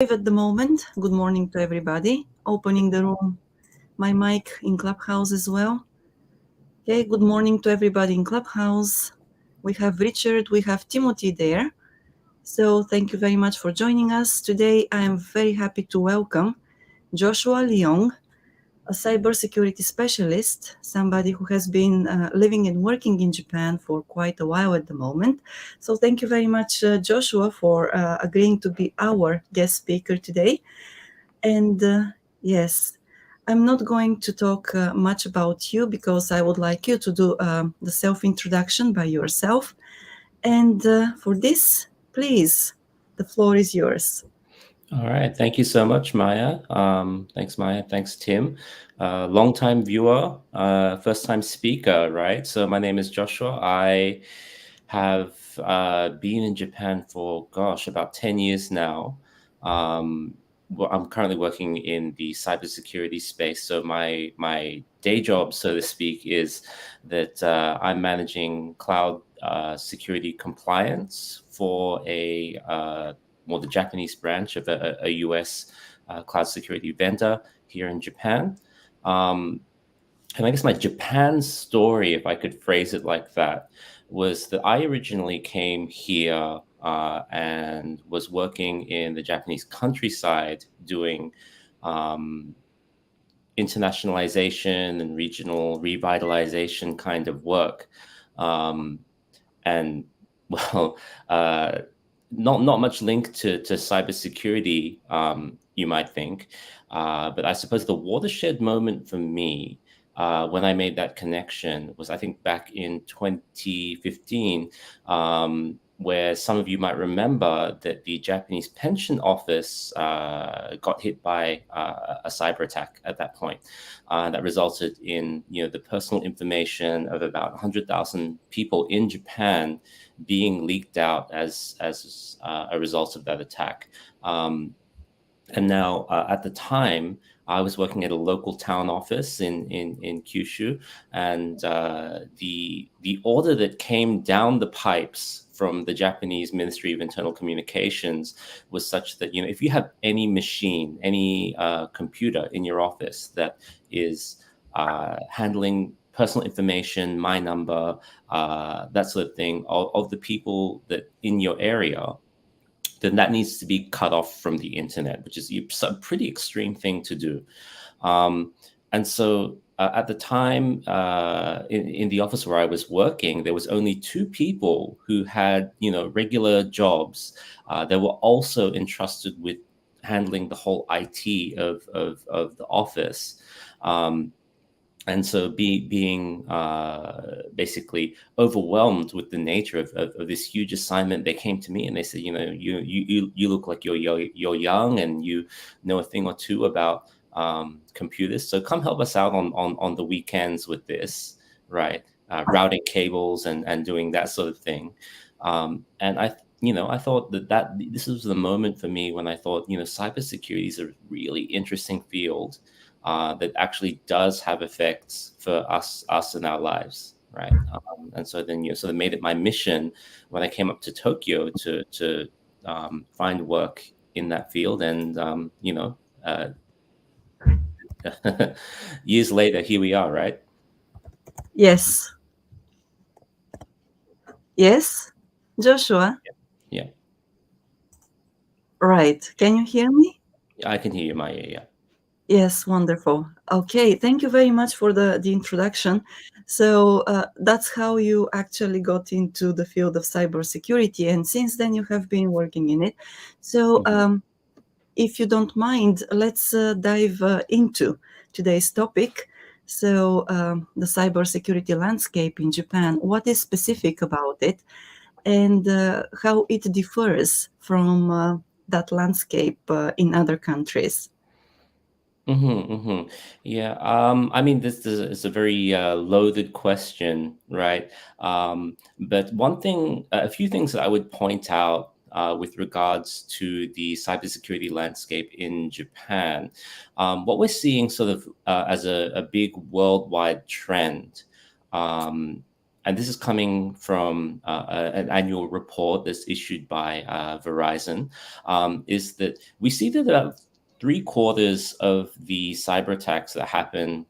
Live at the moment. Good morning to everybody. Opening the room, my mic in Clubhouse as well. Okay, good morning to everybody in Clubhouse. We have Richard, we have Timothy there. So thank you very much for joining us. Today I am very happy to welcome Joshua Leong, a cybersecurity specialist, somebody who has been living and working in Japan for quite a while at the moment. So thank you very much, Joshua, for agreeing to be our guest speaker today. And yes, I'm not going to talk much about you because I would like you to do the self-introduction by yourself. And for this, please, the floor is yours. All right. Thank you so much, Maya. Thanks, Maya. Thanks, Tim. Long-time viewer, first-time speaker, right? So my name is Joshua. I have been in Japan for, about 10 years now. I'm currently working in the cybersecurity space. So my day job, so to speak, is that I'm managing cloud security compliance for the Japanese branch of a US cloud security vendor here in Japan. And I guess my Japan story, if I could phrase it like that, was that I originally came here and was working in the Japanese countryside doing internationalization and regional revitalization kind of work. And well, not much link to cybersecurity, you might think, but I suppose the watershed moment for me when I made that connection was, I think, back in 2015, where some of you might remember that the Japanese pension office got hit by a cyber attack at that point. That resulted in the personal information of about 100,000 people in Japan being leaked out as a result of that attack. And now, at the time, I was working at a local town office in Kyushu, and the order that came down the pipes from the Japanese Ministry of Internal Communications was such that if you have any machine, any computer in your office that is handling personal information, my number, that sort of thing, of the people that in your area, then that needs to be cut off from the internet, which is a pretty extreme thing to do. And so at the time, in the office where I was working, there was only two people who had, regular jobs. They were also entrusted with handling the whole IT of the office. And so being basically overwhelmed with the nature of this huge assignment, they came to me and they said, you look like you're young and you know a thing or two about computers. So come help us out on the weekends with this, right? Routing cables and doing that sort of thing. And I thought that this was the moment for me when I thought, cybersecurity is a really interesting field. That actually does have effects for us in our lives, right? And so then, so they made it my mission when I came up to Tokyo to find work in that field, and years later, here we are, right? Yes. Yes, Joshua. Yeah, Right. Can you hear me? I can hear you, Maya. Yeah. Yes, wonderful. Okay, thank you very much for the introduction. So that's how you actually got into the field of cybersecurity, and since then you have been working in it. So if you don't mind, let's dive into today's topic. So the cybersecurity landscape in Japan, what is specific about it, and how it differs from that landscape in other countries. Yeah. I mean, this is a very loaded question, right? But a few things that I would point out with regards to the cybersecurity landscape in Japan, what we're seeing sort of as a big worldwide trend, and this is coming from an annual report that's issued by Verizon, is that we see that about 3/4 of the cyber attacks that happen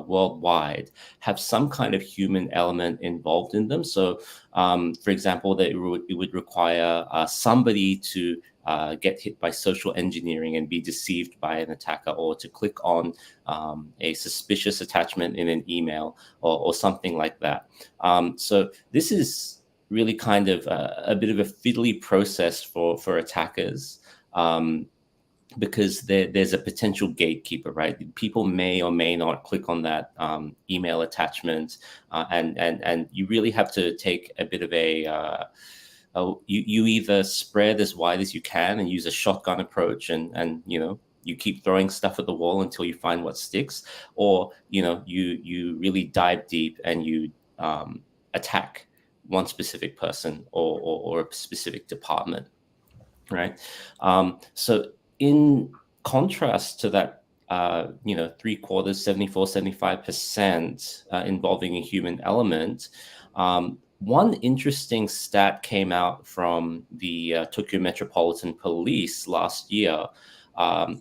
worldwide have some kind of human element involved in them. So, for example, that it would require somebody to get hit by social engineering and be deceived by an attacker, or to click on a suspicious attachment in an email, or something like that. So this is really kind of a bit of a fiddly process for attackers. Because there's a potential gatekeeper, right? People may or may not click on that email attachment, and you really have to take a bit of you either spread as wide as you can and use a shotgun approach, and you keep throwing stuff at the wall until you find what sticks, or you really dive deep and you attack one specific person, or a specific department, right? So in contrast to that, 3/4, 74, 75% involving a human element, one interesting stat came out from the Tokyo Metropolitan Police last year,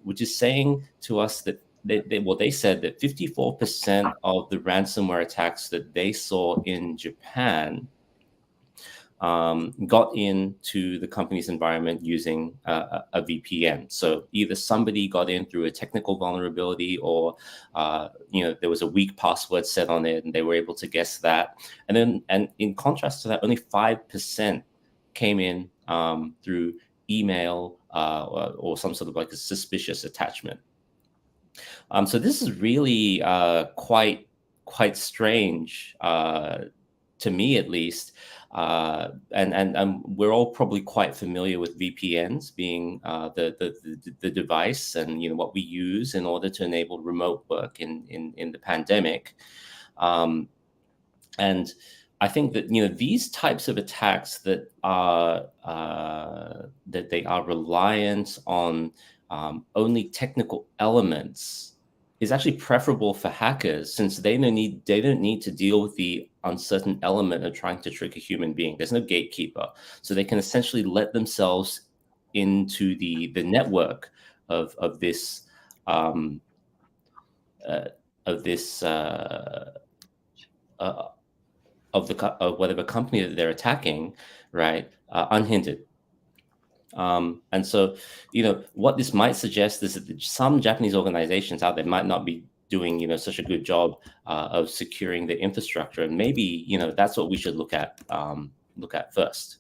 which is saying to us that they said that 54% of the ransomware attacks that they saw in Japan got into the company's environment using a VPN. So either somebody got in through a technical vulnerability, or there was a weak password set on it, and they were able to guess that. And in contrast to that, only 5% came in through email or some sort of like a suspicious attachment. So this is really quite strange, to me at least. And we're all probably quite familiar with VPNs being the device, and what we use in order to enable remote work in the pandemic. And I think that these types of attacks that they are reliant on only technical elements is actually preferable for hackers, since they don't need to deal with the uncertain element of trying to trick a human being. There's no gatekeeper, so they can essentially let themselves into the network of this um, of this of whatever company that they're attacking, right, unhindered. And so, what this might suggest is that some Japanese organizations out there might not be doing, such a good job of securing the infrastructure, and maybe, that's what we should look at first.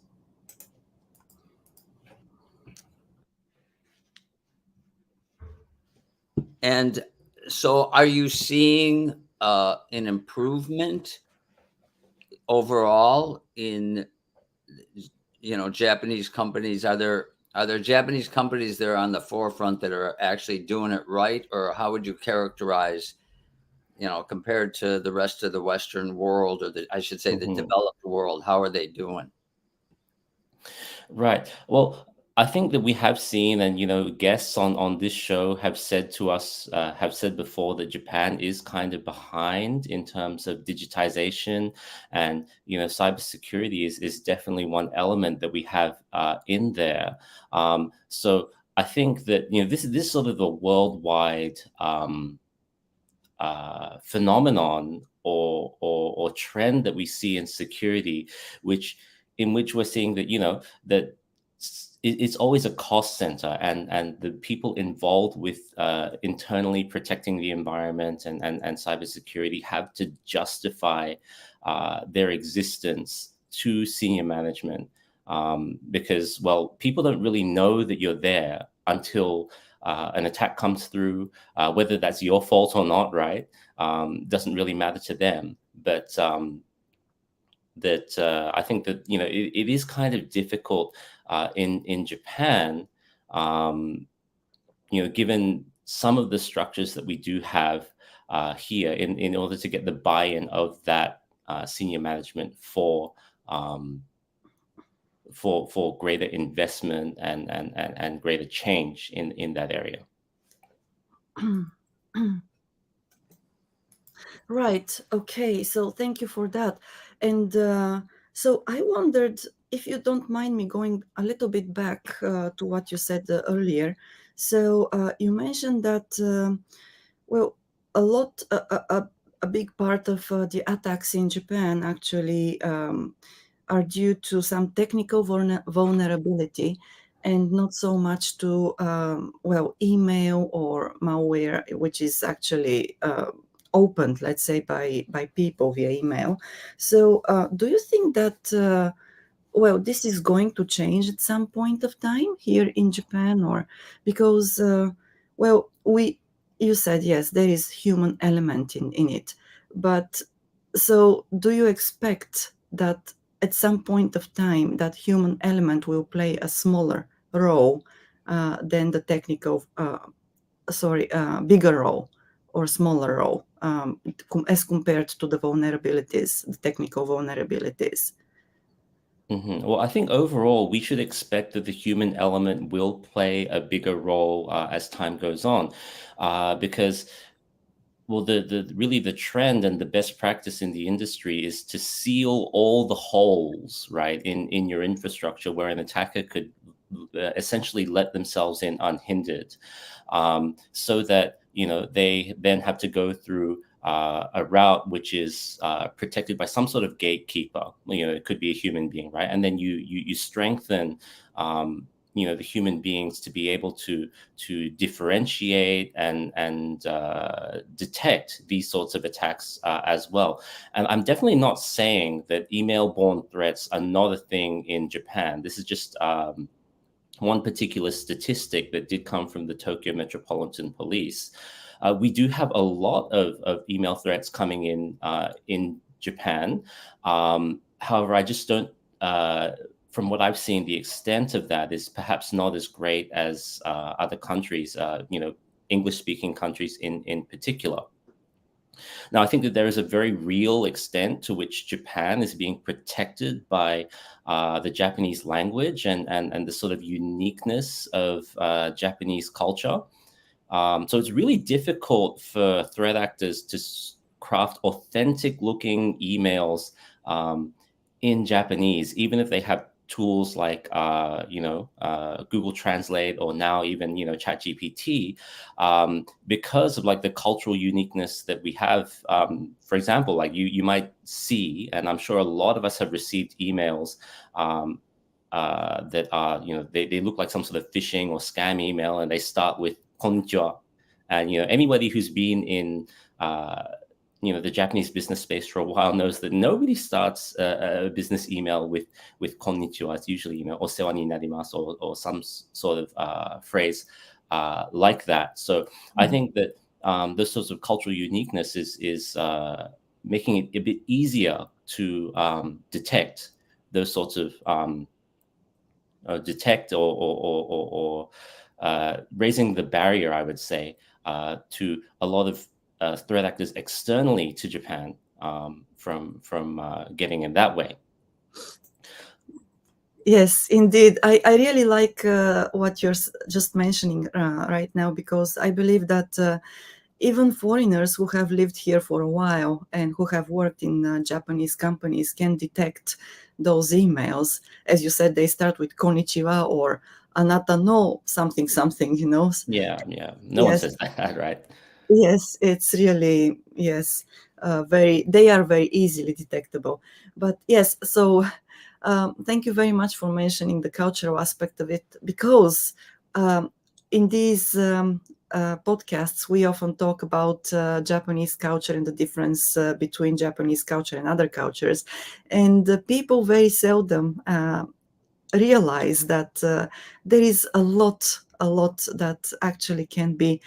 And so, are you seeing an improvement overall in Japanese companies? Are there Japanese companies that are on the forefront that are actually doing it right, or how would you characterize, compared to the rest of the Western world, or I should say the developed world? How are they doing? Right. Well, I think that we have seen, and guests on this show have said to us, have said before, that Japan is kind of behind in terms of digitization, and cybersecurity is definitely one element that we have in there. So I think that this is sort of a worldwide phenomenon or trend that we see in security, in which we're seeing that that it's always a cost center, and the people involved with internally protecting the environment and cybersecurity have to justify their existence to senior management, because, well, people don't really know that you're there until an attack comes through, whether that's your fault or not, right? Doesn't really matter to them. But I think that it is kind of difficult in Japan, given some of the structures that we do have here, in order to get the buy-in of that senior management for greater investment and greater change in that area. Right. Okay. So thank you for that. And so I wondered if you don't mind me going a little bit back to what you said earlier. So you mentioned that, well, a lot, a big part of the attacks in Japan actually are due to some technical vulnerability and not so much to, well, email or malware, which is actually opened, let's say, by people via email. So do you think that, well, this is going to change at some point of time here in Japan? Or because, well, you said, yes, there is human element in it, but so do you expect that at some point of time that human element will play a smaller role than the technical, sorry, bigger role or smaller role, as compared to the vulnerabilities, the technical vulnerabilities? Well, I think overall we should expect that the human element will play a bigger role as time goes on, because well, the really the trend and the best practice in the industry is to seal all the holes, right, in your infrastructure where an attacker could essentially let themselves in unhindered, so that they then have to go through a route which is protected by some sort of gatekeeper. It could be a human being, right? And then you strengthen. The human beings to be able to differentiate and detect these sorts of attacks as well. And I'm definitely not saying that email-borne threats are not a thing in Japan. This is just one particular statistic that did come from the Tokyo Metropolitan Police. We do have a lot of email threats coming in Japan. However, I just don't. From what I've seen, the extent of that is perhaps not as great as other countries. English-speaking countries in particular. Now, I think that there is a very real extent to which Japan is being protected by the Japanese language and the sort of uniqueness of Japanese culture. So it's really difficult for threat actors to craft authentic looking emails in Japanese, even if they have tools like Google Translate, or now even ChatGPT, because of like the cultural uniqueness that we have. For example, like you might see, and I'm sure a lot of us have received emails that are they look like some sort of phishing or scam email, and they start with konnichiwa. And anybody who's been in the Japanese business space for a while knows that nobody starts a business email with konnichiwa. It's usually osewa ni narimasu, or some sort of phrase like that. So I think that this sort of cultural uniqueness is making it a bit easier to detect those sorts of or raising the barrier, I would say, to a lot of threat actors externally to Japan, from getting in that way. Yes, indeed. I really like what you're just mentioning right now, because I believe that even foreigners who have lived here for a while and who have worked in Japanese companies can detect those emails. As you said, they start with konnichiwa or anata no something something, Yeah. No one Yes, says that, right? yes, it's really, yes, they are very easily detectable. But yes, so thank you very much for mentioning the cultural aspect of it, because in these podcasts, we often talk about Japanese culture and the difference between Japanese culture and other cultures. And people very seldom realize that there is a lot that actually can be,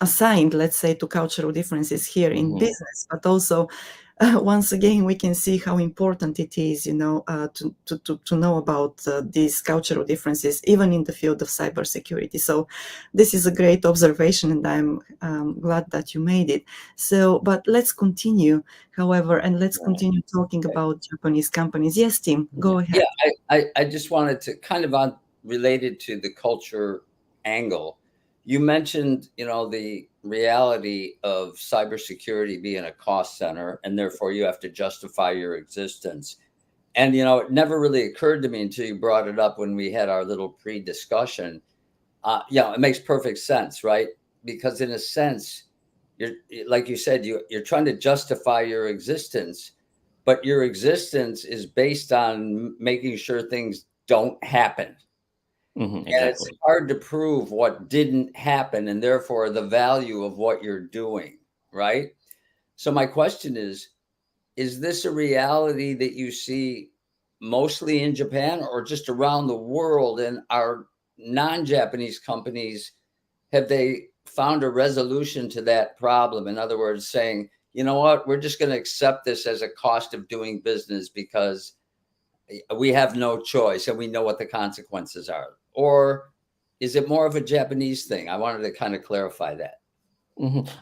assigned, let's say, to cultural differences here in business, but also once again we can see how important it is, to know about these cultural differences even in the field of cybersecurity. So this is a great observation, and I'm glad that you made it. So, but let's continue, however, and let's continue talking about Japanese companies. Yes, Tim, go ahead. Yeah, I just wanted to kind of related to the culture angle. You mentioned, the reality of cybersecurity being a cost center, and therefore you have to justify your existence. And it never really occurred to me until you brought it up when we had our little pre-discussion. Yeah, it makes perfect sense, right? Because in a sense, you're like you said, you're trying to justify your existence, but your existence is based on making sure things don't happen. And it's Exactly. hard to prove what didn't happen and therefore the value of what you're doing, right? So my question is this a reality that you see mostly in Japan or just around the world? And are non-Japanese companies, have they found a resolution to that problem? In other words, saying, you know what, we're just going to accept this as a cost of doing business because we have no choice and we know what the consequences are? Or is it more of a Japanese thing? I wanted to kind of clarify that.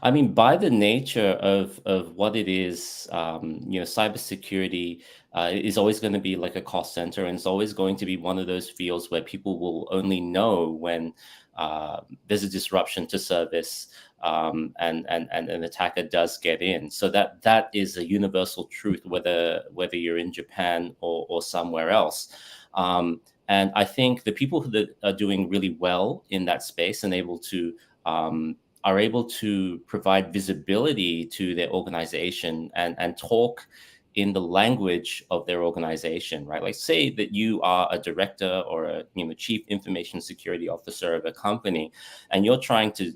I mean, by the nature of what it is, cybersecurity is always going to be like a cost center, and it's always going to be one of those fields where people will only know when there's a disruption to service, and an attacker does get in. So that is a universal truth, whether you're in Japan or somewhere else. And I think the people that are doing really well in that space and um, are able to provide visibility to their organization and talk in the language of their organization, right? Like, say that you are a director or a chief information security officer of a company, and you're trying to,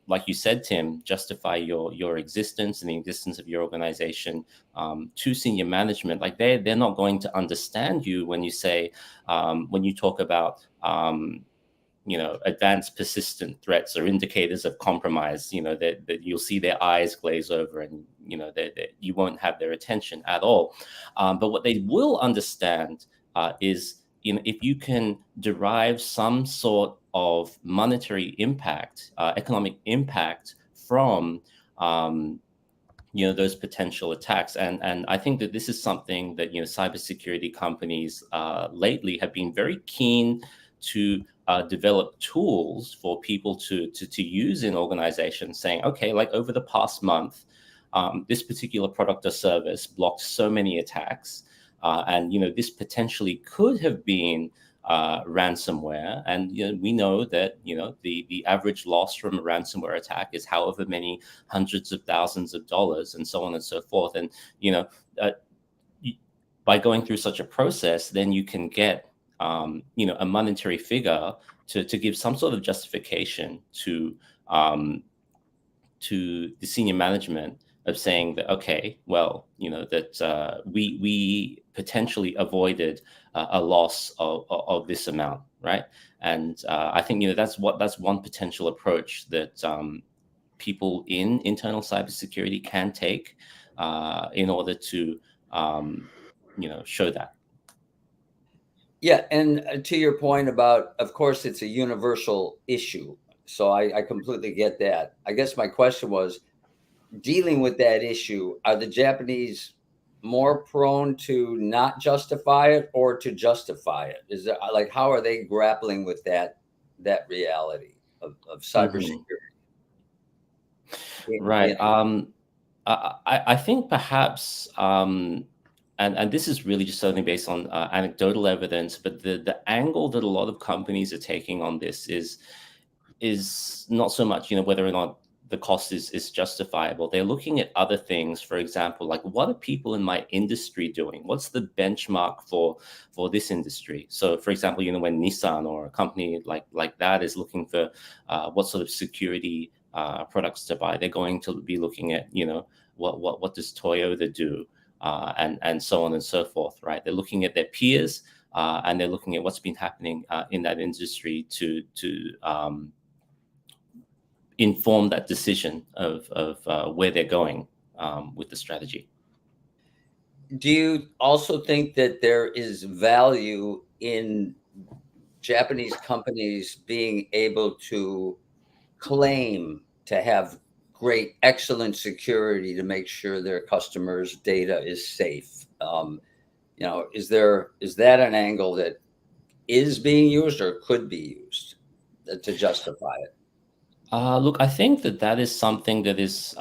like you said, Tim, justify your existence and the existence of your organization to senior management. Like, they're not going to understand you when you say, when you talk about advanced persistent threats or indicators of compromise, that you'll see their eyes glaze over, and that you won't have their attention at all. But what they will understand is, if you can derive some sort of monetary impact, economic impact from those potential attacks. And I think that this is something that cybersecurity companies lately have been very keen to develop tools for people to use in organizations, saying, okay, like, over the past month, this particular product or service blocked so many attacks, and this potentially could have been ransomware. And we know that the average loss from a ransomware attack is however many hundreds of thousands of dollars, and so on and so forth. And uh, by going through such a process, then you can get a monetary figure to give some sort of justification um, to the senior management, of saying that, okay, well, that we potentially avoided a loss of this amount, right? And I think that's one potential approach that people in internal cybersecurity can take in order to show that. Yeah, and to your point about, of course, it's a universal issue. So I completely get that. I guess my question was, dealing with that issue, are the Japanese more prone to not justify it or to justify it? Is that, like, how are they grappling with that reality of cybersecurity? Mhm. Right. I think perhaps, and this is really just something based on anecdotal evidence, but the angle that a lot of companies are taking on this is not so much, whether or not the cost is justifiable. They're looking at other things. For example, like, what are people in my industry doing? What's the benchmark for this industry? So, for example, when Nissan or a company like that is looking for what sort of security products to buy, they're going to be looking at, what does Toyota do, and so on and so forth, right? They're looking at their peers, and they're looking at what's been happening in that industry to inform that decision of where they're going with the strategy. Do you also think that there is value in Japanese companies being able to claim to have great, excellent security to make sure their customers' data is safe? Is that an angle that is being used or could be used to justify it? Look, I think that that is something that is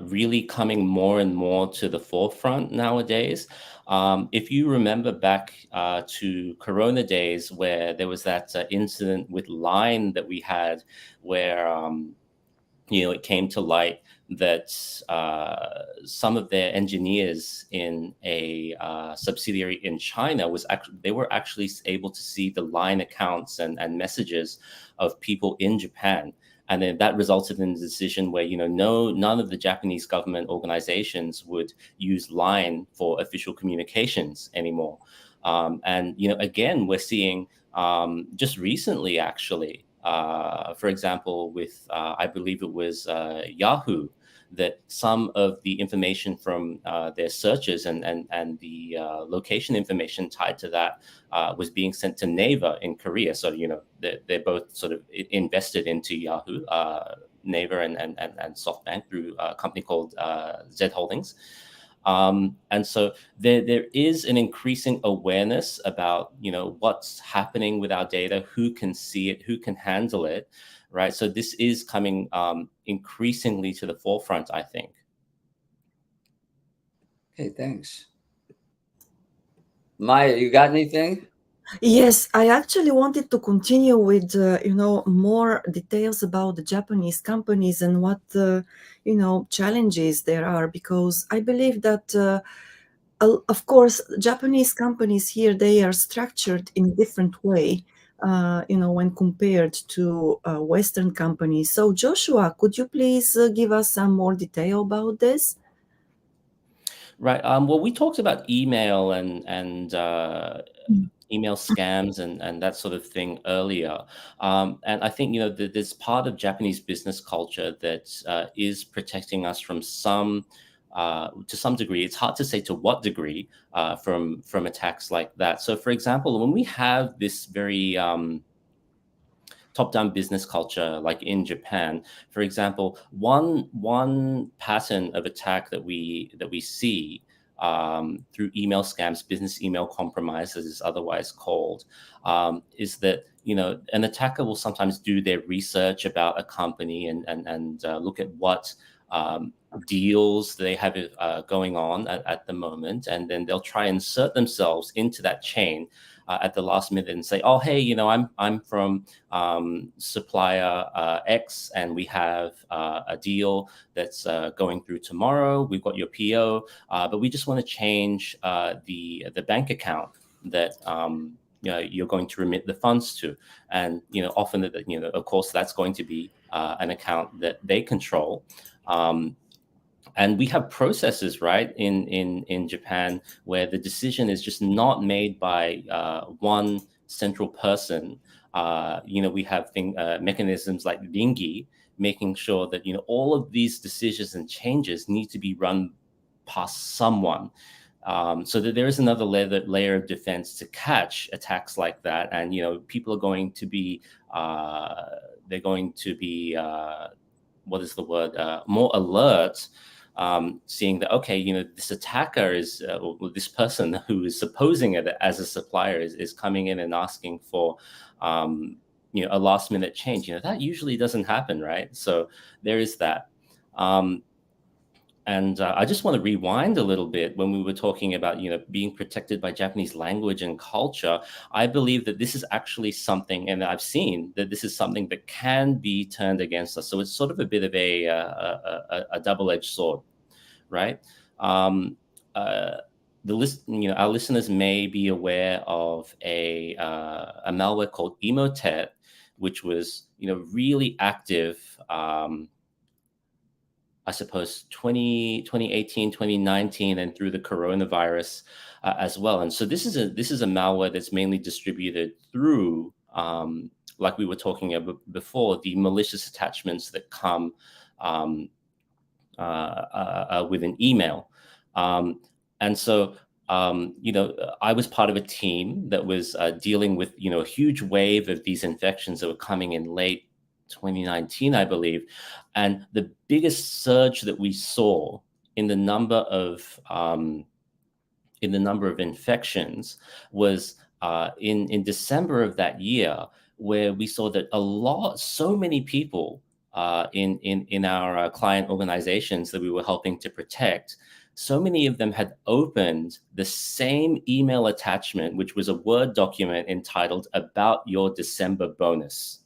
really coming more and more to the forefront nowadays. If you remember back to Corona days, where there was that incident with Line that we had, where it came to light that some of their engineers in a subsidiary in China they were actually able to see the line accounts and messages of people in Japan. And then that resulted in a decision where, none of the Japanese government organizations would use Line for official communications anymore. And, again, we're seeing just recently, actually, for example, with I believe it was Yahoo, that some of the information from their searches and the location information tied to that was being sent to Naver in Korea. So they're both sort of invested into Yahoo, Naver and SoftBank through a company called Z Holdings. And so there is an increasing awareness about what's happening with our data, who can see it, who can handle it, right? So this is coming increasingly to the forefront, I think. Okay, thanks. Maya, you got anything? Yes, I actually wanted to continue with more details about the Japanese companies and what challenges there are, because I believe that of course Japanese companies here, they are structured in a different way, when compared to Western companies. So Joshua, could you please give us some more detail about this? Right. Well, we talked about email and email scams and that sort of thing earlier. And I think there's part of Japanese business culture that is protecting us from to some degree. It's hard to say to what degree from attacks like that. So, for example, when we have this very top-down business culture, like in Japan, for example, one pattern of attack that we see through email scams, business email compromise, as is otherwise called, is that an attacker will sometimes do their research about a company and look at what deals they have going on at the moment, and then they'll try and insert themselves into that chain at the last minute and say, "Oh, hey, I'm from supplier X, and we have a deal that's going through tomorrow. We've got your PO, but we just want to change the bank account that you're going to remit the funds to." And often that of course that's going to be an account that they control. And we have processes, right, in Japan, where the decision is just not made by one central person. We have mechanisms like Ringi, making sure that all of these decisions and changes need to be run past someone, so that there is another layer of defense to catch attacks like that. And people are going to be they're going to be what is the word, more alert, seeing that, okay, this attacker is, or this person who is supposing it as a supplier is coming in and asking for, a last minute change. That usually doesn't happen, right? So there is that. And I just want to rewind a little bit when we were talking about, being protected by Japanese language and culture. I believe that this is actually something, and I've seen that this is something that can be turned against us. So it's sort of a bit of a double-edged sword, right? Our listeners may be aware of a malware called Emotet, which was, really active. I suppose 2018, 2019, and through the coronavirus as well. And so this is a malware that's mainly distributed through, like we were talking about before, the malicious attachments that come with an email. And so, I was part of a team that was dealing with, a huge wave of these infections that were coming in late 2019, I believe. And the biggest surge that we saw in the number of infections was in December of that year, where we saw that so many people in our client organizations that we were helping to protect, so many of them had opened the same email attachment, which was a Word document entitled "About Your December Bonus,"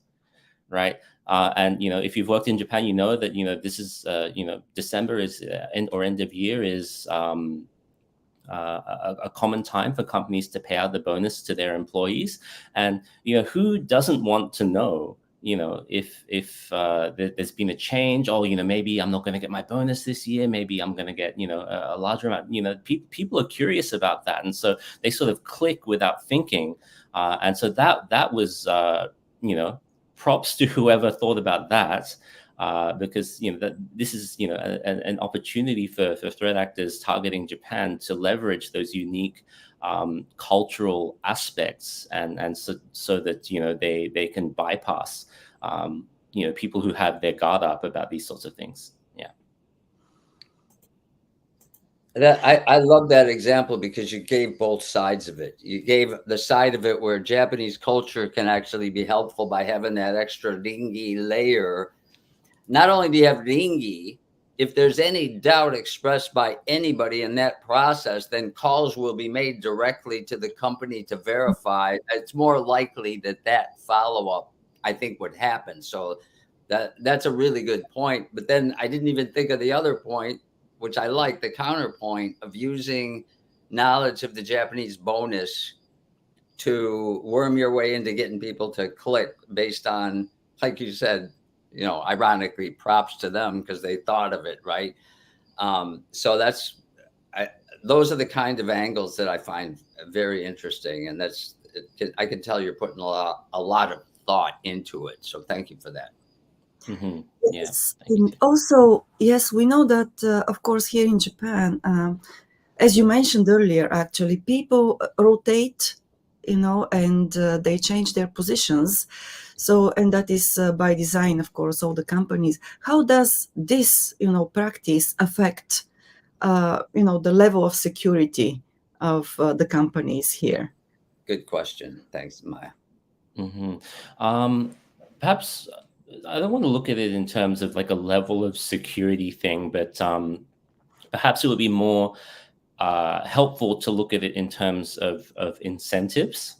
right? And if you've worked in Japan, you know that this is December is end of year is a common time for companies to pay out the bonus to their employees. And who doesn't want to know if there's been a change, or maybe I'm not going to get my bonus this year, maybe I'm going to get a larger amount. People are curious about that, and so they sort of click without thinking. And so that was props to whoever thought about that. Because that this is an opportunity for threat actors targeting Japan to leverage those unique cultural aspects, and so that they can bypass people who have their guard up about these sorts of things. Yeah. I love that example because you gave both sides of it. You gave the side of it where Japanese culture can actually be helpful by having that extra ringi layer. Not only do you have ringi, if there's any doubt expressed by anybody in that process, then calls will be made directly to the company to verify. It's more likely that follow-up, I think, would happen. So that's a really good point. But then I didn't even think of the other point, which I like, the counterpoint of using knowledge of the Japanese bonus to worm your way into getting people to click based on, like you said, ironically, props to them because they thought of it, right? So those are the kind of angles that I find very interesting, and I can tell you're putting a lot of thought into it. So thank you for that. Mm-hmm. Yes. And also, yes, we know that, of course, here in Japan, as you mentioned earlier, actually, people rotate, and they change their positions. So, and that is by design, of course, all the companies. How does this, practice affect, the level of security of the companies here? Good question. Thanks, Maya. Mm-hmm. Perhaps I don't want to look at it in terms of like a level of security thing, but perhaps it would be more helpful to look at it in terms of incentives.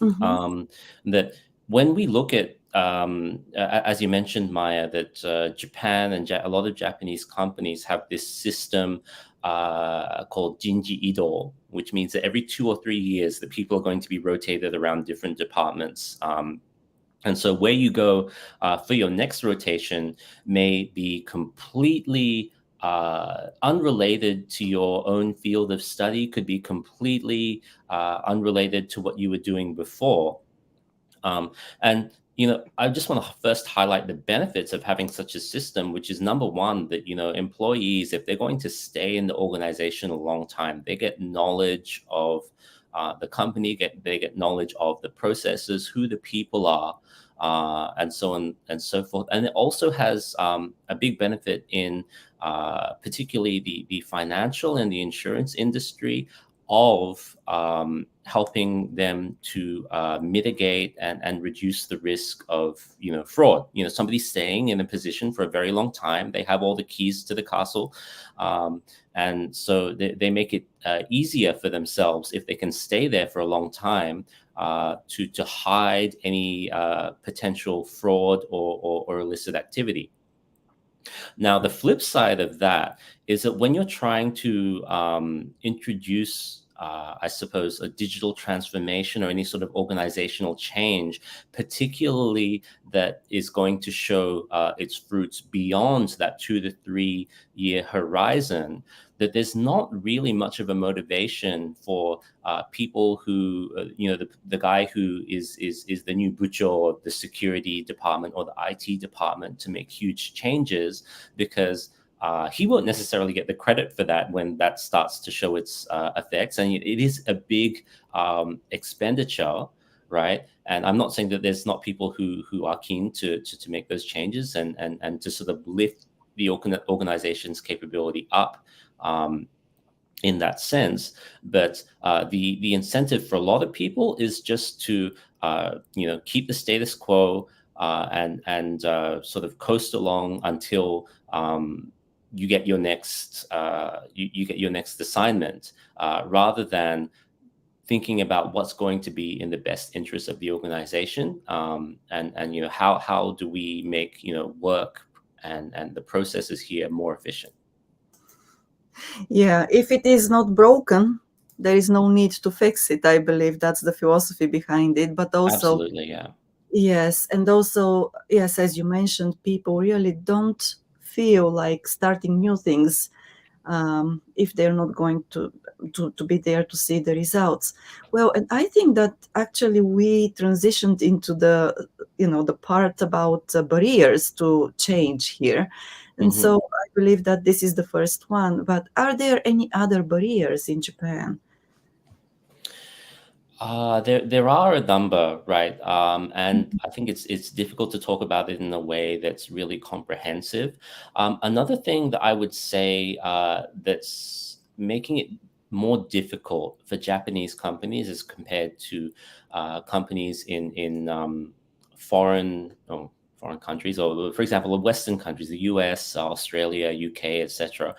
Mm-hmm. That when we look at, as you mentioned, Maya, that Japan and a lot of Japanese companies have this system called Jinji Ido, which means that every 2 or 3 years, the people are going to be rotated around different departments. And so where you go for your next rotation may be completely unrelated to your own field of study, could be completely unrelated to what you were doing before. And I just want to first highlight the benefits of having such a system, which is number one, that employees, if they're going to stay in the organization a long time, they get knowledge of the company, they get knowledge of the processes, who the people are, and so on and so forth. And it also has a big benefit in particularly the financial and the insurance industry of helping them to mitigate and reduce the risk of fraud. Somebody staying in a position for a very long time, they have all the keys to the castle, and so they make it easier for themselves if they can stay there for a long time to hide any potential fraud or illicit activity. Now, the flip side of that is that when you're trying to introduce, I suppose, a digital transformation or any sort of organizational change, particularly that is going to show its fruits beyond that 2 to 3 year horizon, that there's not really much of a motivation for people who, the guy who is the new bucho of the security department or the IT department to make huge changes, because he won't necessarily get the credit for that when that starts to show its effects. And it is a big expenditure, right? And I'm not saying that there's not people who are keen to make those changes and to sort of lift the organization's capability up in that sense. But the incentive for a lot of people is just to keep the status quo, and sort of coast along until you get your next you get your next assignment, rather than thinking about what's going to be in the best interest of the organization, and how do we make work and the processes here more efficient. Yeah, if it is not broken, there is no need to fix it. I believe that's the philosophy behind it. But also, Absolutely, yeah. yes, and also, yes, as you mentioned, people really don't feel like starting new things if they're not going to be there to see the results. Well, and I think that actually we transitioned into the part about barriers to change here. And Mm-hmm. so I believe that this is the first one. But are there any other barriers in Japan? There are a number, right? And I think it's difficult to talk about it in a way that's really comprehensive. Another thing that I would say that's making it more difficult for Japanese companies as compared to companies in foreign foreign countries, or for example, Western countries, the US, Australia, UK, etc.,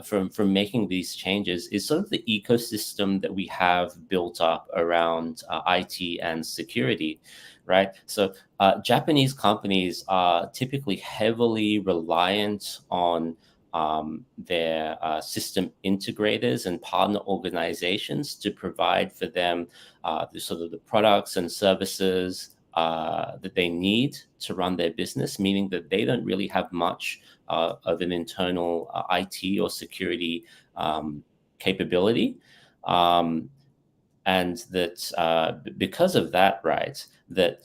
from making these changes is sort of the ecosystem that we have built up around IT and security, right? So Japanese companies are typically heavily reliant on their system integrators and partner organizations to provide for them the sort of the products and services that they need to run their business, meaning that they don't really have much of an internal IT or security capability. And that because of that, right, that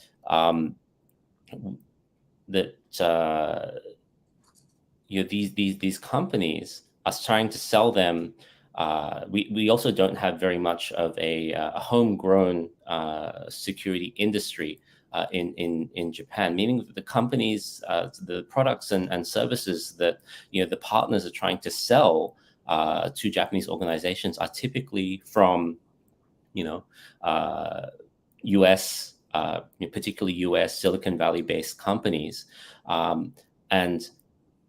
that these companies are trying to sell them. We also don't have very much of a homegrown security industry in Japan, meaning that the companies, the products and services that the partners are trying to sell to Japanese organizations are typically from U.S. Particularly U.S. Silicon Valley based companies, and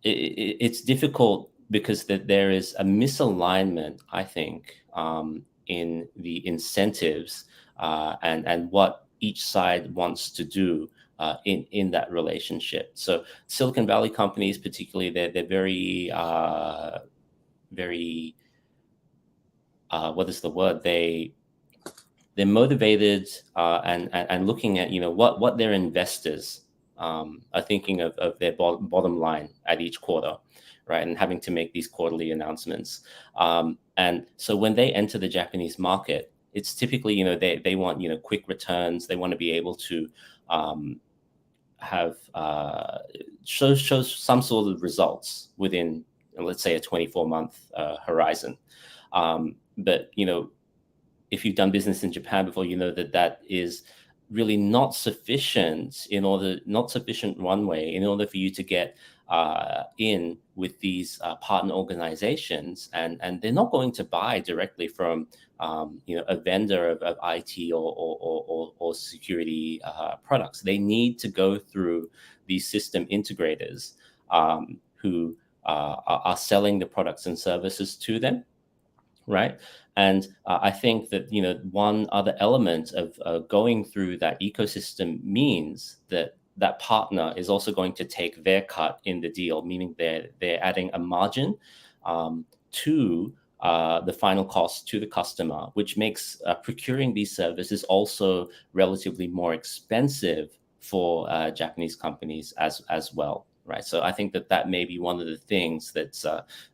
it's difficult because there is a misalignment, I think, in the incentives and what each side wants to do in that relationship. So Silicon Valley companies, particularly, they're very very what is the word? They're motivated and looking at what their investors are thinking of their bottom line at each quarter, right? And having to make these quarterly announcements. And so when they enter the Japanese market, it's typically they want quick returns. They want to be able to have show some sort of results within, let's say, a 24-month horizon. But if you've done business in Japan before, you know that is really not sufficient runway in order for you to get in with these partner organizations, and they're not going to buy directly from a vendor of IT or security products. They need to go through these system integrators who are selling the products and services to them. Right. And I think that, one other element of going through that ecosystem means that that partner is also going to take their cut in the deal, meaning they're adding a margin to the final cost to the customer, which makes procuring these services also relatively more expensive for Japanese companies as well. Right. So I think that may be one of the things that's,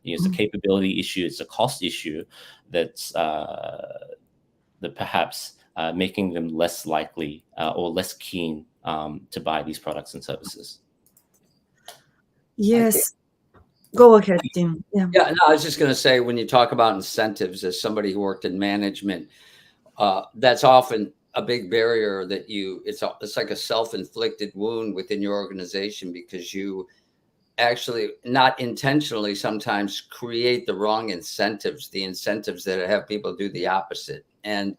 it's a capability issue, it's a cost issue that's that perhaps making them less likely or less keen to buy these products and services. Yes. Go ahead, Tim. Yeah. Yeah, no, I was just going to say, when you talk about incentives, as somebody who worked in management, that's often a big barrier that it's like a self-inflicted wound within your organization, because you actually, not intentionally, sometimes create the wrong incentives, the incentives that have people do the opposite. And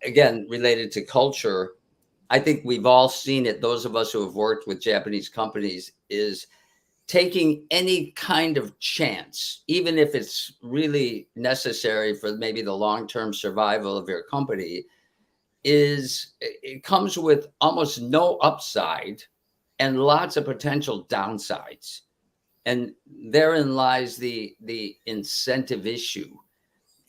again, related to culture, I think we've all seen it. Those of us who have worked with Japanese companies is taking any kind of chance, even if it's really necessary for maybe the long-term survival of your company, it comes with almost no upside and lots of potential downsides. And therein lies the incentive issue.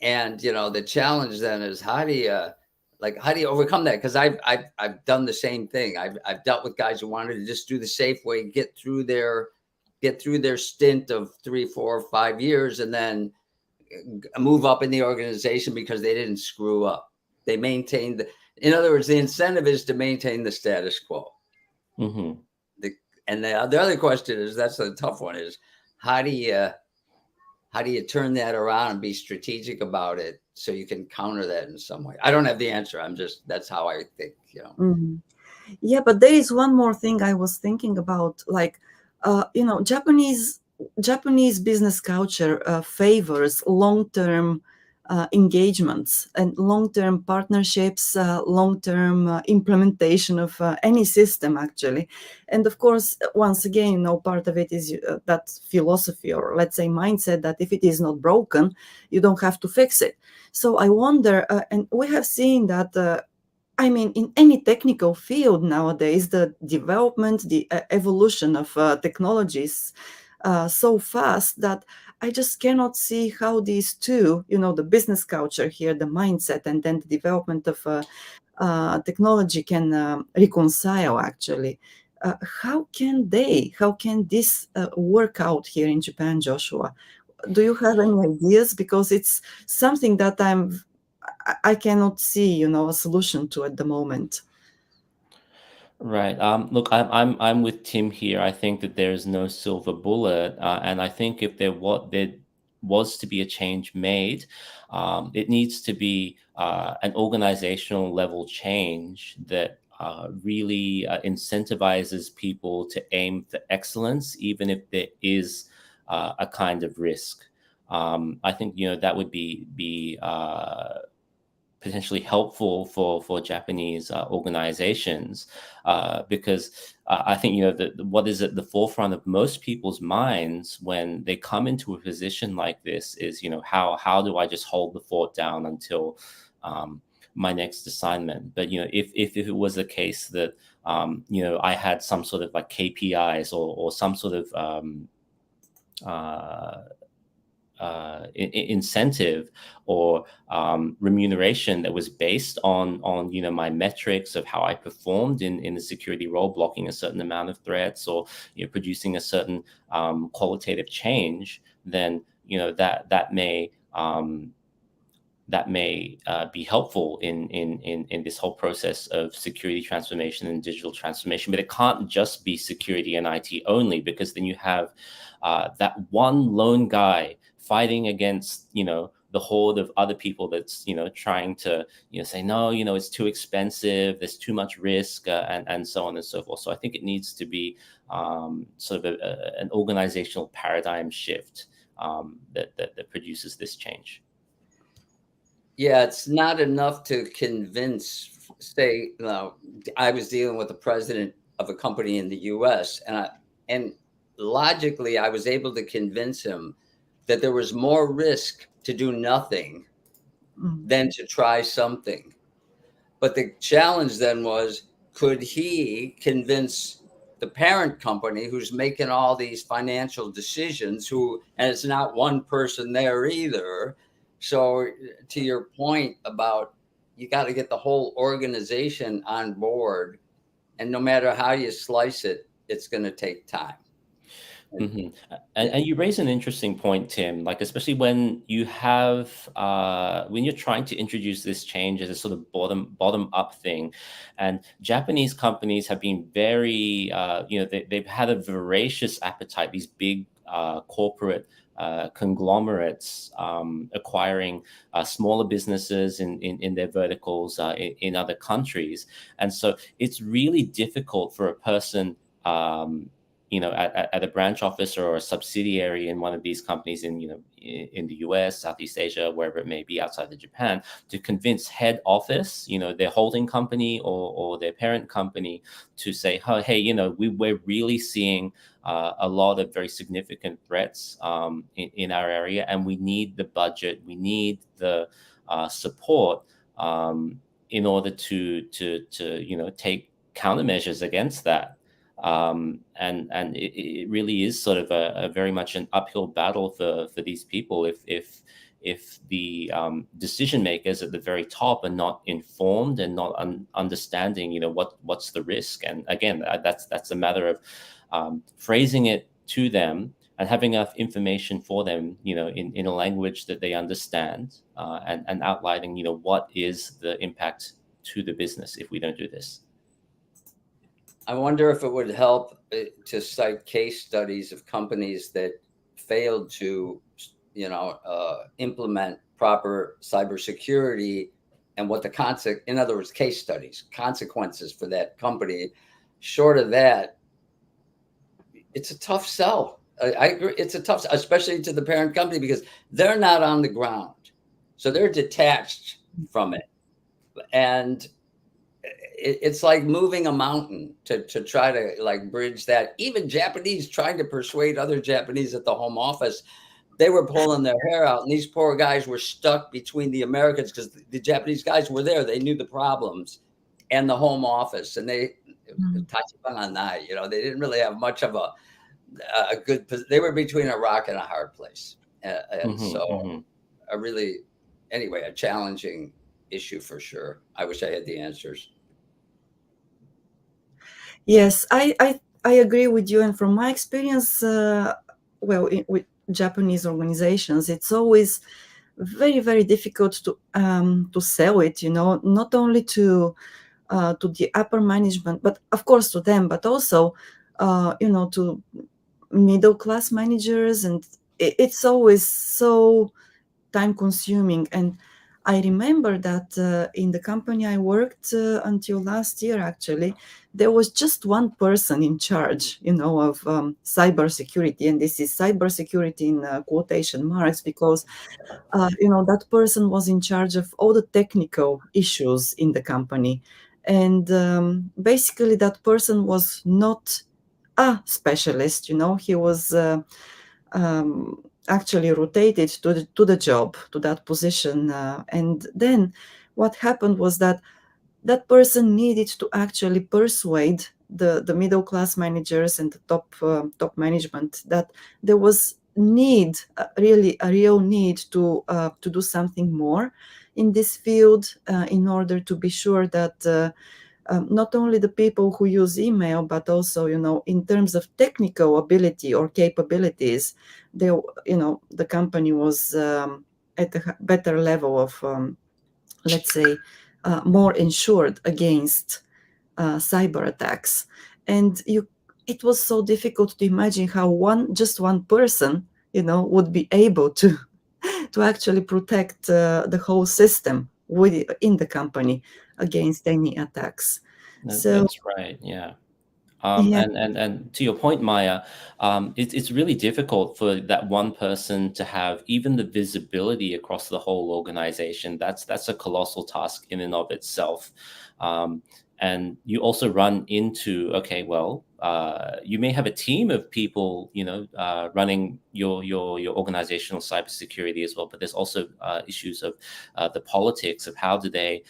And the challenge then is how do you overcome that? Because I've done the same thing. I've dealt with guys who wanted to just do the safe way, get through their stint of 3, 4, 5 years, and then move up in the organization because they didn't screw up. They maintained in other words, the incentive is to maintain the status quo. Mm-hmm. And the other question is, that's the tough one, is how do you turn that around and be strategic about it so you can counter that in some way? I don't have the answer. That's how I think, Mhm. Yeah, but there is one more thing I was thinking about. Like, Japanese business culture favors long-term engagements and long-term partnerships, long-term implementation of any system, actually. And of course, once again, part of it is that philosophy, or let's say mindset, that if it is not broken, you don't have to fix it. So I wonder, and we have seen that. In any technical field nowadays, the development, the evolution of technologies so fast that I just cannot see how these two, the business culture here, the mindset, and then the development of technology can reconcile, actually. How can this work out here in Japan, Joshua? Do you have any ideas? Because it's something that I cannot see, a solution to at the moment. Right. Look, I'm with Tim here. I think that there is no silver bullet, and I think if there was to be a change made, it needs to be an organizational level change that really incentivizes people to aim for excellence, even if there is a kind of risk. I think that would be potentially helpful for Japanese organizations, because I think what is at the forefront of most people's minds when they come into a position like this is how do I just hold the fort down until my next assignment. But if it was the case that I had some sort of like KPIs or some sort of uh, incentive or remuneration that was based on my metrics of how I performed in the security role, blocking a certain amount of threats or producing a certain qualitative change, then that may be helpful in this whole process of security transformation and digital transformation. But it can't just be security and IT only, because then you have that one lone guy fighting against the horde of other people that's trying to say no, it's too expensive, there's too much risk, and so on and so forth. So I think it needs to be sort of an organizational paradigm shift that produces this change. Yeah, it's not enough to convince, say, I was dealing with the president of a company in the US, and logically I was able to convince him that there was more risk to do nothing than to try something. But the challenge then was, could he convince the parent company who's making all these financial decisions, and it's not one person there either. So to your point about, you got to get the whole organization on board, and no matter how you slice it, it's going to take time. Mm-hmm. And you raise an interesting point, Tim, like especially when you have when you're trying to introduce this change as a sort of bottom up thing. And Japanese companies have been very they've had a voracious appetite, these big corporate conglomerates acquiring smaller businesses in their verticals in other countries. And so it's really difficult for a person at a branch office or a subsidiary in one of these companies in in the US, Southeast Asia, wherever it may be outside of Japan, to convince head office, their holding company or their parent company, to say, oh, hey, we're really seeing a lot of very significant threats in our area, and we need the budget, we need the support in order to take countermeasures against that. And it really is sort of a very much an uphill battle for these people if the decision makers at the very top are not informed and not understanding what's the risk. And again, that's a matter of phrasing it to them and having enough information for them, in a language that they understand, and outlining, what is the impact to the business if we don't do this. I wonder if it would help to cite case studies of companies that failed to, implement proper cybersecurity, and what in other words, case studies, consequences for that company. Short of that, it's a tough sell. I agree. It's a tough, especially to the parent company, because they're not on the ground. So they're detached from it. And it's like moving a mountain to try to bridge that. Even Japanese trying to persuade other Japanese at the home office, they were pulling their hair out, and these poor guys were stuck between the Americans, because the Japanese guys were there. They knew the problems, and the home office, and they didn't really have much of a good. They were between a rock and a hard place, and so a challenging issue for sure. I wish I had the answers. Yes, I agree with you. And from my experience, with Japanese organizations, it's always very, very difficult to sell it. Not only to the upper management, but of course to them, but also to middle class managers, and it's always so time consuming. And I remember that in the company I worked until last year, actually, there was just one person in charge, of cybersecurity. And this is cybersecurity in quotation marks, because, that person was in charge of all the technical issues in the company. And basically, that person was not a specialist. He was actually rotated to the job, to that position. And then what happened was that person needed to actually persuade the middle class managers and the top management that there was really a real need to do something more in this field, in order to be sure that not only the people who use email, but also, in terms of technical ability or capabilities, the company was at a better level of, let's say, more insured against cyber attacks. And it was so difficult to imagine how just one person, would be able to actually protect the whole system in the company against any attacks. That's right. Yeah. Yeah. And to your point, Maya, it's really difficult for that one person to have even the visibility across the whole organization. That's a colossal task in and of itself. And you also run into, okay, well, you may have a team of people, running your organizational cybersecurity as well, but there's also issues of the politics of how do they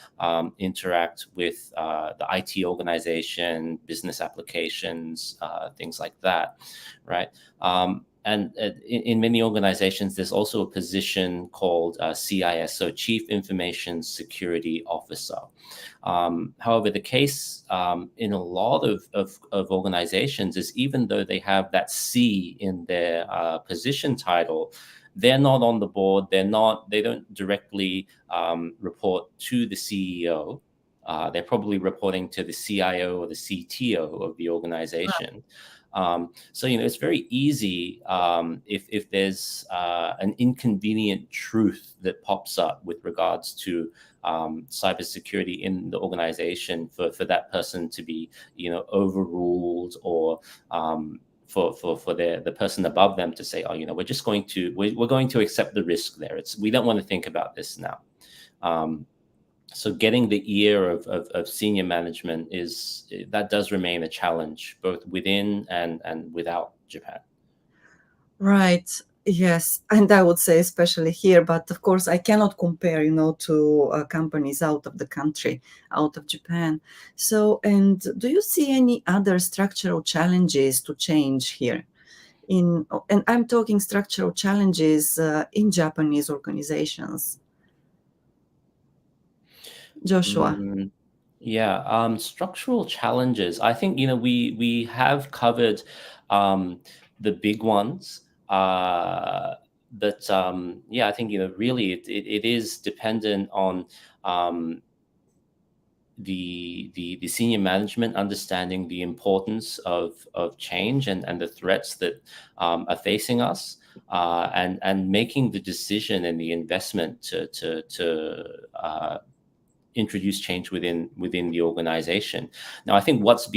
interact with the IT organization, business applications, things like that, right? And in many organizations, there's also a position called CIS, so Chief Information Security Officer. However, the case in a lot of organizations is, even though they have that C in their position title, they're not on the board. They don't directly report to the CEO. They're probably reporting to the CIO or the CTO of the organization. So, it's very easy if there's an inconvenient truth that pops up with regards to cybersecurity in the organization for that person to be, overruled or for the person above them to say, oh, we're going to accept the risk there. We don't want to think about this now. So getting the ear of senior management that does remain a challenge, both within and without Japan. Right. Yes, and I would say especially here, but of course I cannot compare, to companies out of the country, out of Japan. So, and do you see any other structural challenges to change here? And I'm talking structural challenges in Japanese organizations. Joshua. Yeah, structural challenges. I think we have covered the big ones. But yeah, I think really it is dependent on the senior management understanding the importance of change and the threats that are facing us, and making the decision and the investment to introduce change within the organization. Now, I think what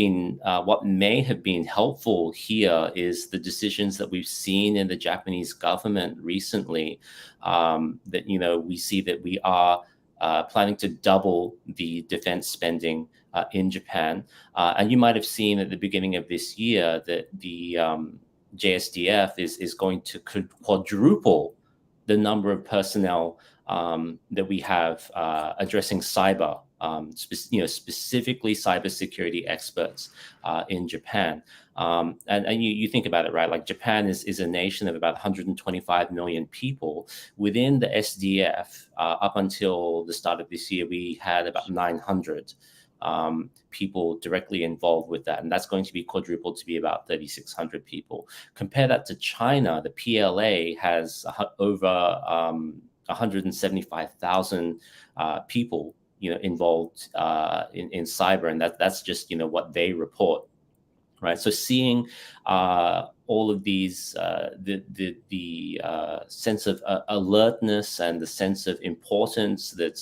may have been helpful here is the decisions that we've seen in the Japanese government recently, that we see that we are planning to double the defense spending in Japan. And you might have seen at the beginning of this year that the JSDF is going to quadruple the number of personnel that we have addressing cyber, specifically cybersecurity experts in Japan. And you think about it, right? Like Japan is a nation of about 125 million people. Within the SDF, up until the start of this year, we had about 900 people directly involved with that. And that's going to be quadrupled to be about 3,600 people. Compare that to China. The PLA has over 175,000 people, involved in cyber, and that's just what they report, right? So seeing all of these, the sense of alertness and the sense of importance that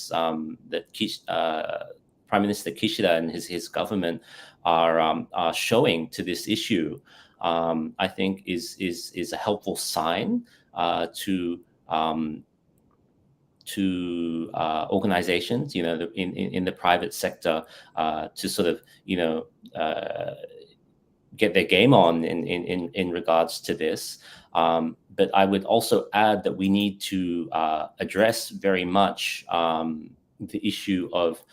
Prime Minister Kishida and his government are showing to this issue, I think is a helpful sign to organizations, in the private sector, to sort of, get their game on in regards to this. But I would also add that we need to address very much the issue of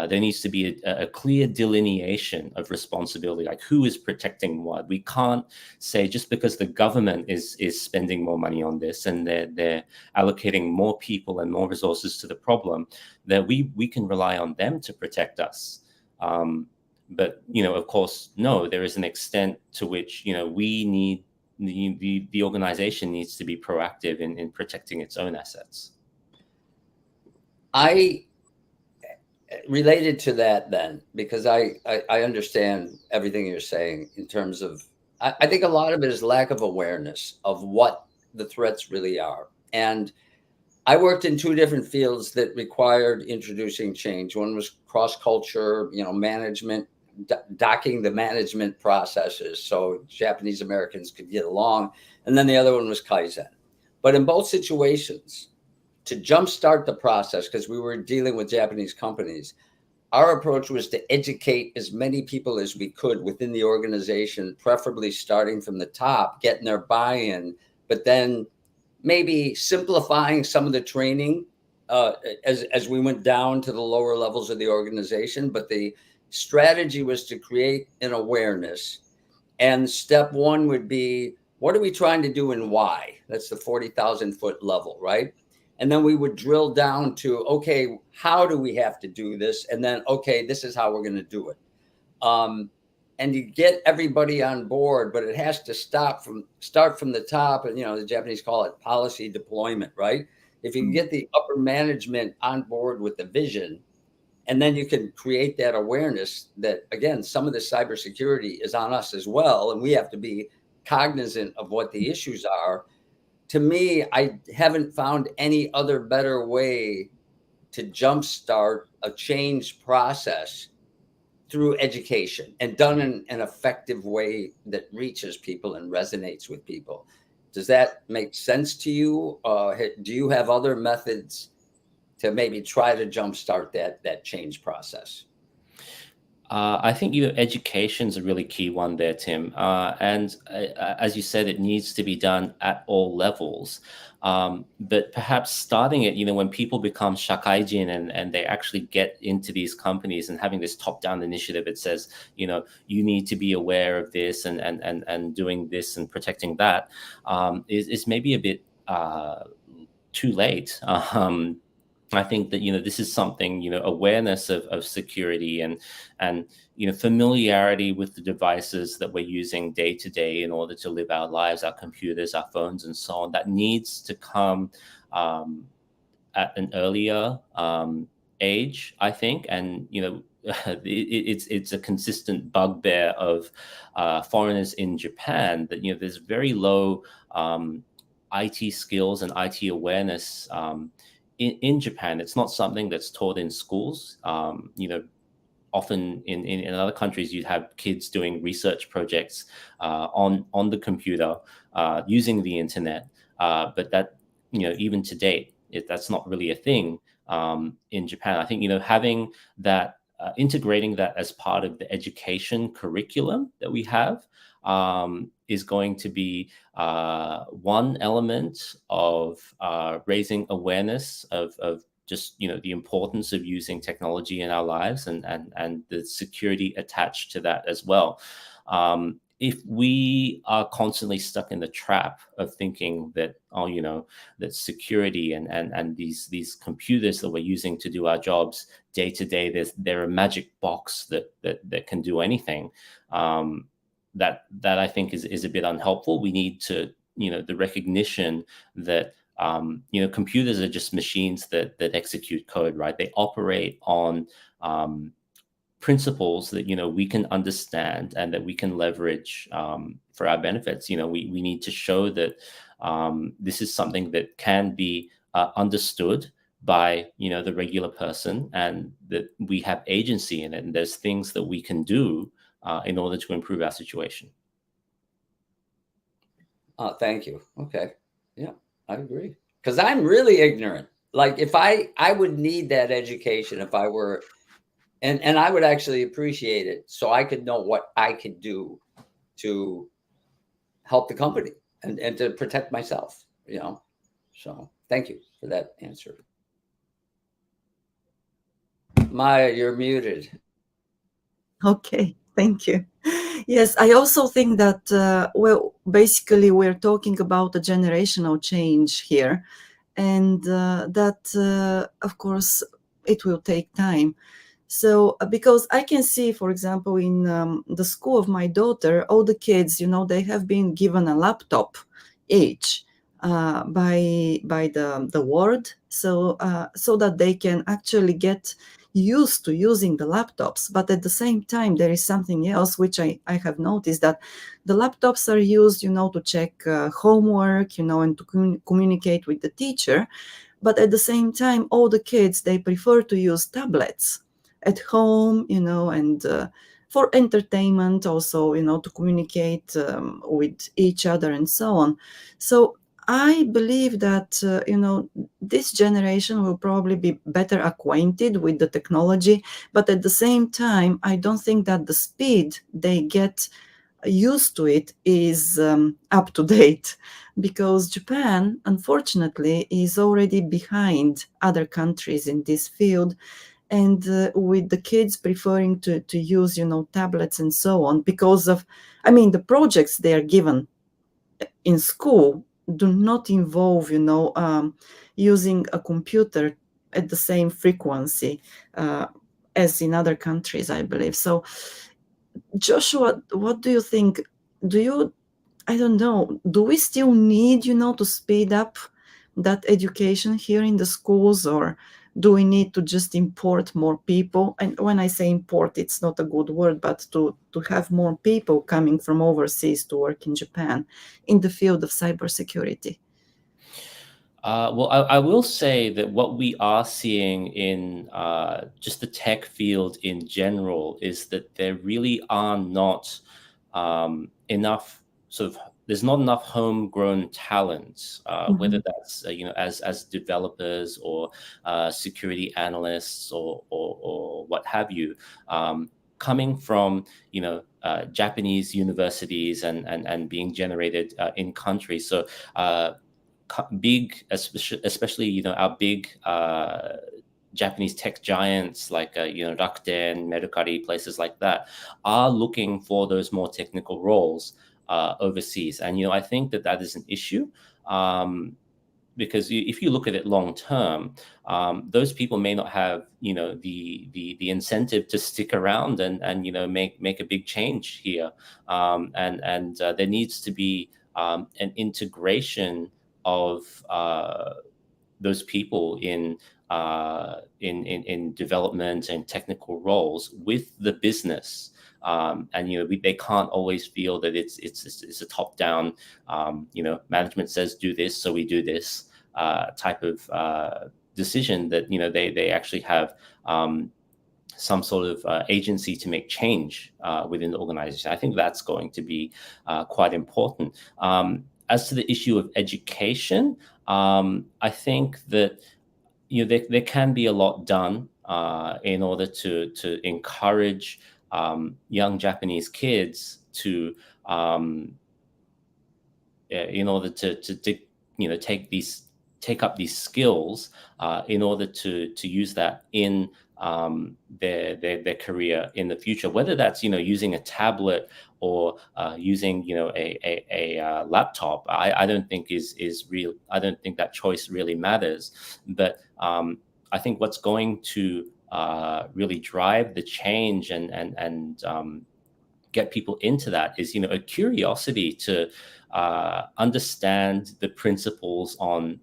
there needs to be a clear delineation of responsibility, like who is protecting what. We can't say just because the government is spending more money on this and they're allocating more people and more resources to the problem, that we can rely on them to protect us. But of course, no, there is an extent to which we need the organization needs to be proactive in protecting its own assets. I related to that then, because I understand everything you're saying in terms of, I think a lot of it is lack of awareness of what the threats really are. And I worked in two different fields that required introducing change. One was cross-culture, management, docking the management processes so Japanese Americans could get along. And then the other one was Kaizen. But in both situations, to jumpstart the process, because we were dealing with Japanese companies, our approach was to educate as many people as we could within the organization, preferably starting from the top, getting their buy-in, but then maybe simplifying some of the training as we went down to the lower levels of the organization. But the strategy was to create an awareness. And step one would be, what are we trying to do and why? That's the 40,000 foot level, right? And then we would drill down to, okay, how do we have to do this? And then, okay, this is how we're going to do it. And you get everybody on board, but it has to start from the top. And, the Japanese call it policy deployment, right? If you can get the upper management on board with the vision, and then you can create that awareness that, again, some of the cybersecurity is on us as well. And we have to be cognizant of what the issues are. To me, I haven't found any other better way to jumpstart a change process through education and done in an effective way that reaches people and resonates with people. Does that make sense to you? Do you have other methods to maybe try to jumpstart that change process? I think education is a really key one there, Tim. And as you said, it needs to be done at all levels. But perhaps starting it, when people become shakaijin and they actually get into these companies and having this top-down initiative, it says, you need to be aware of this and doing this and protecting that, is maybe a bit too late. I think that this is something, awareness of security and familiarity with the devices that we're using day to day in order to live our lives, our computers, our phones, and so on. That needs to come at an earlier age, I think, and it's a consistent bugbear of foreigners in Japan that there's very low IT skills and IT awareness. In Japan, it's not something that's taught in schools. Often in other countries, you'd have kids doing research projects on the computer using the internet. But that, even to date, that's not really a thing in Japan. I think, having that, integrating that as part of the education curriculum that we have is going to be one element of raising awareness of just the importance of using technology in our lives and the security attached to that as well. If we are constantly stuck in the trap of thinking that that security and these computers that we're using to do our jobs day to day, they're a magic box that can do anything. That I think is a bit unhelpful. We need to, the recognition that, computers are just machines that execute code, right? They operate on principles that, we can understand and that we can leverage for our benefits. We need to show that this is something that can be understood by, the regular person, and that we have agency in it. And there's things that we can do in order to improve our situation. Thank you. Okay. Yeah, I agree. Because I'm really ignorant. Like if I would need that education if I were, and I would actually appreciate it so I could know what I could do to help the company and to protect myself, So thank you for that answer. Maya, you're muted. Okay, thank you. Yes, I also think that, basically we're talking about a generational change here, and that, of course, it will take time. So, because I can see, for example, in the school of my daughter, all the kids, they have been given a laptop each by the ward, so that they can actually get used to using the laptops. But at the same time, there is something else which I have noticed, that the laptops are used, to check homework, and to communicate with the teacher. But at the same time, all the kids, they prefer to use tablets at home, and for entertainment also, to communicate with each other and so on. So I believe that, this generation will probably be better acquainted with the technology, but at the same time, I don't think that the speed they get used to it is up to date, because Japan, unfortunately, is already behind other countries in this field. And with the kids preferring to use, tablets and so on, because of, the projects they are given in school do not involve, using a computer at the same frequency as in other countries, I believe. So, Joshua, what do you think? I don't know, do we still need, to speed up that education here in the schools, or do we need to just import more people? And when I say import, it's not a good word, but to have more people coming from overseas to work in Japan in the field of cybersecurity. Well, I will say that what we are seeing in just the tech field in general is that there really are not enough sort of there's not enough homegrown talent, whether Mhm. that's as developers or security analysts or what have you, coming from Japanese universities and being generated in country. So. Big, especially our big Japanese tech giants like Rakuten, Mercari, places like that, are looking for those more technical roles overseas, and I think that is an issue. Because if you look at it long term, those people may not have the incentive to stick around and make a big change here, and there needs to be an integration of those people in development and technical roles with the business. And they can't always feel that it's a top down. Management says do this, so we do this type of decision. That they actually have some sort of agency to make change within the organization. I think that's going to be quite important. As to the issue of education, I think that there can be a lot done in order to encourage young Japanese kids to in order to take up these skills in order to use that in their career in the future, whether that's using a tablet or using a laptop. I don't think is real. I don't think that choice really matters. But I think what's going to really drive the change and get people into that is a curiosity to understand the principles on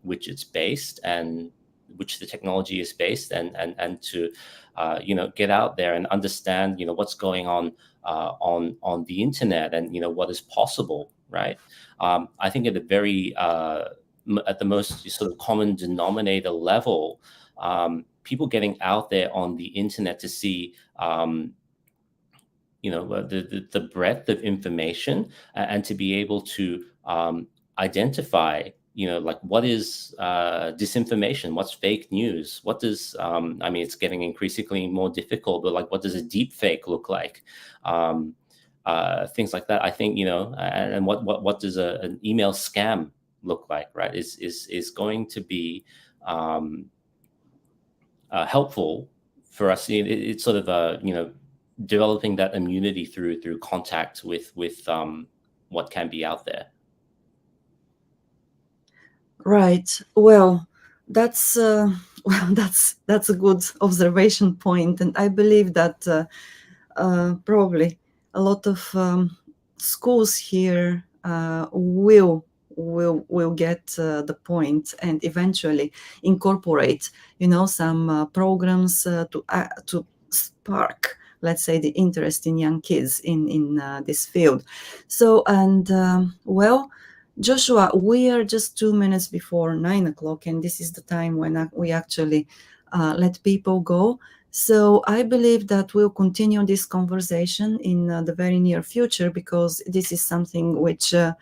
which it's based and which the technology is based, and to get out there and understand what's going on the internet, and what is possible, right? I think at a very at the most sort of common denominator level, people getting out there on the internet to see the breadth of information, and to be able to identify like what is disinformation, what's fake news, what does I mean, it's getting increasingly more difficult, but like what does a deep fake look like, things like that. I think and what does an email scam look like, right, is going to be um, helpful for us. It's sort of developing that immunity through contact with what can be out there. Right. Well, that's well, that's a good observation point, and I believe that probably a lot of schools here will get the point and eventually incorporate, some programs to spark, let's say, the interest in young kids in this field. So, and well, Joshua, we are just 2 minutes before 9 o'clock, and this is the time when we actually let people go. So I believe that we'll continue this conversation in the very near future, because this is something which a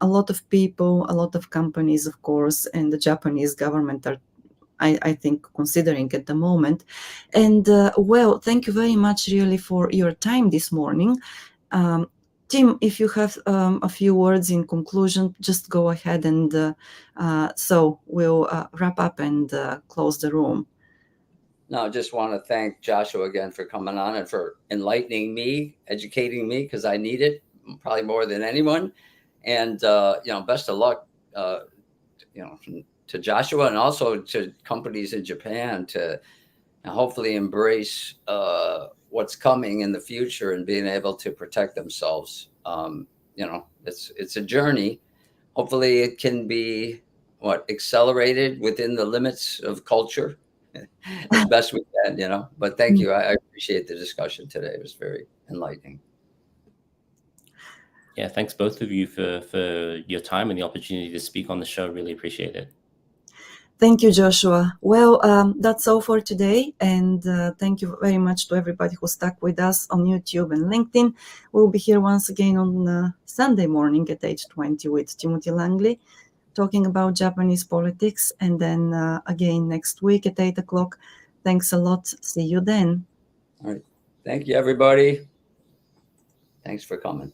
lot of people, a lot of companies, of course, and the Japanese government are, I think, considering at the moment. And well, thank you very much, really, for your time this morning. Tim, if you have a few words in conclusion, just go ahead, and so we'll wrap up and close the room. No, I just want to thank Joshua again for coming on and for enlightening me, educating me, because I need it probably more than anyone. And best of luck, to Joshua, and also to companies in Japan to hopefully embrace what's coming in the future and being able to protect themselves. It's a journey. Hopefully, it can be accelerated within the limits of culture as best we can. But thank you. I appreciate the discussion today. It was very enlightening. Yeah, thanks both of you for your time and the opportunity to speak on the show. Really appreciate it. Thank you, Joshua. Well, that's all for today. And thank you very much to everybody who stuck with us on YouTube and LinkedIn. We'll be here once again on Sunday morning at 8:20 with Timothy Langley, talking about Japanese politics. And then again next week at 8 o'clock. Thanks a lot. See you then. All right. Thank you, everybody. Thanks for coming.